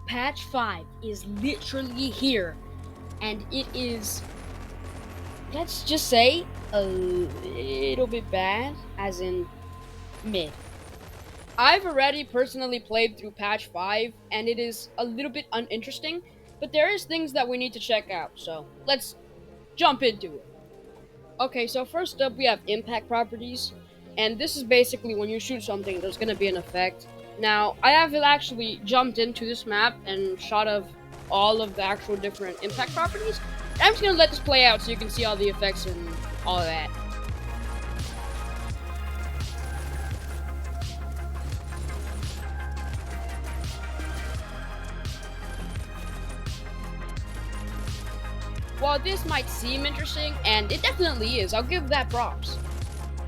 Patch 5 is literally here, and it is, let's just say, a little bit bad, as in mid. I've already personally played through patch 5, and it is a little bit uninteresting, but there is things that we need to check out, so let's jump into it. Okay, so first up we have impact properties, and this is basically when you shoot something, there's gonna be an effect. Now, I have actually jumped into this map and shot of all of the actual different impact properties. I'm just gonna let this play out so you can see all the effects and all of that. While this might seem interesting, and it definitely is, I'll give that props.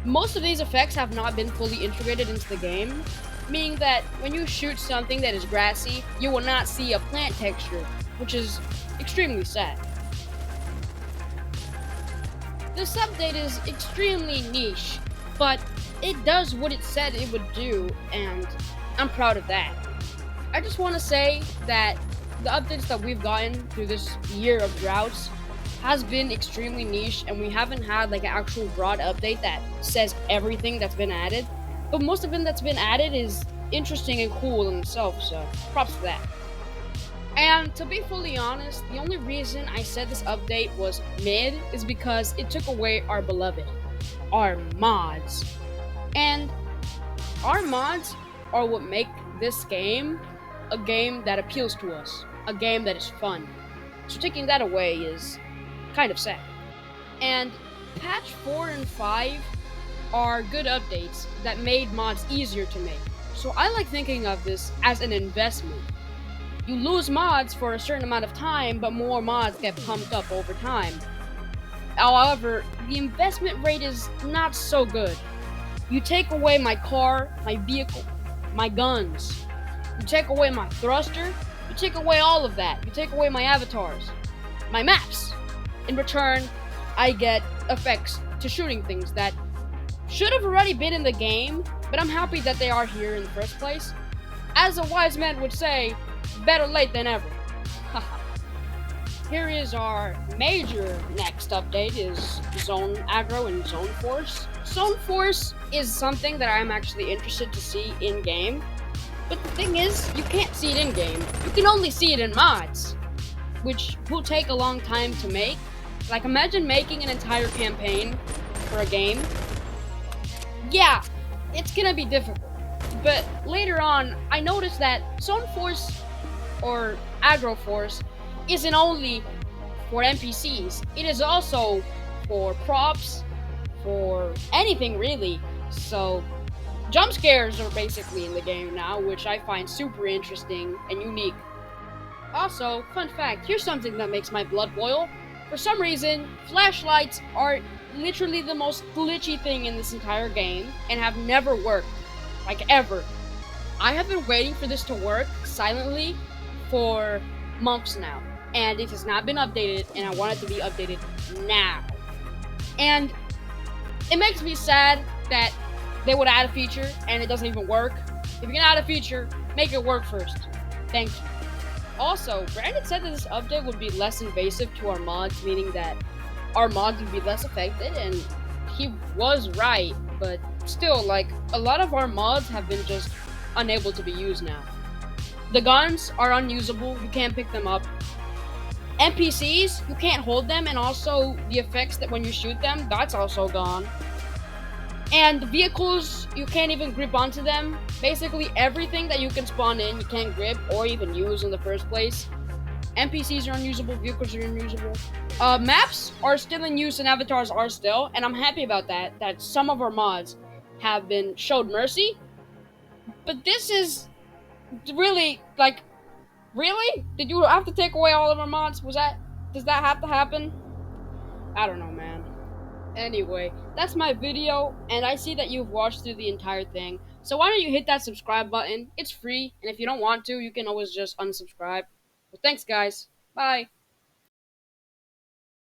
Most of these effects have not been fully integrated into the game, meaning that when you shoot something that is grassy, you will not see a plant texture, which is extremely sad. This update is extremely niche, but it does what it said it would do, and I'm proud of that. I just want to say that the updates that we've gotten through this year of droughts has been extremely niche, and we haven't had like an actual broad update that says everything that's been added. But most of it that's been added is interesting and cool in itself, so props to that. And to be fully honest, the only reason I said this update was mid is because it took away our beloved, our mods. And our mods are what make this game a game that appeals to us, a game that is fun. So taking that away is kind of sad. And patch 4 and 5 are good updates that made mods easier to make. So I like thinking of this as an investment. You lose mods for a certain amount of time, but more mods get pumped up over time. However, the investment rate is not so good. You take away my car, my vehicle, my guns. You take away my thruster. You take away all of that. You take away my avatars, my maps. In return, I get effects to shooting things that should have already been in the game, but I'm happy that they are here in the first place. As a wise man would say, better late than ever. Here is our major next update is Zone Aggro and Zone Force. Zone Force is something that I'm actually interested to see in-game, but the thing is, you can't see it in-game. You can only see it in mods, which will take a long time to make. Like, imagine making an entire campaign for a game. Yeah, it's gonna be difficult. But later on, I noticed that Zone Force or Aggro Force isn't only for NPCs. It is also for props, for anything really. So, jump scares are basically in the game now, which I find super interesting and unique. Also, fun fact, here's something that makes my blood boil. For some reason, flashlights are literally the most glitchy thing in this entire game and have never worked. Like, ever. I have been waiting for this to work silently for months now, and it has not been updated, and I want it to be updated now. And it makes me sad that they would add a feature and it doesn't even work. If you're gonna add a feature, make it work first. Thank you. Also, Brandon said that this update would be less invasive to our mods, meaning that our mods would be less affected, and he was right, but still, like, a lot of our mods have been just unable to be used now. The guns are unusable, you can't pick them up. NPCs, you can't hold them, and also the effects that when you shoot them, that's also gone. And the vehicles, you can't even grip onto them. Basically everything that you can spawn in, you can't grip or even use in the first place. NPCs are unusable, vehicles are unusable. Maps are still in use and avatars are still, and I'm happy about that some of our mods have been showed mercy. But this is really, like, really? Did you have to take away all of our mods? Does that have to happen? I don't know, man. Anyway, that's my video, and I see that you've watched through the entire thing. So why don't you hit that subscribe button? It's free, and if you don't want to, you can always just unsubscribe. Well, thanks, guys. Bye.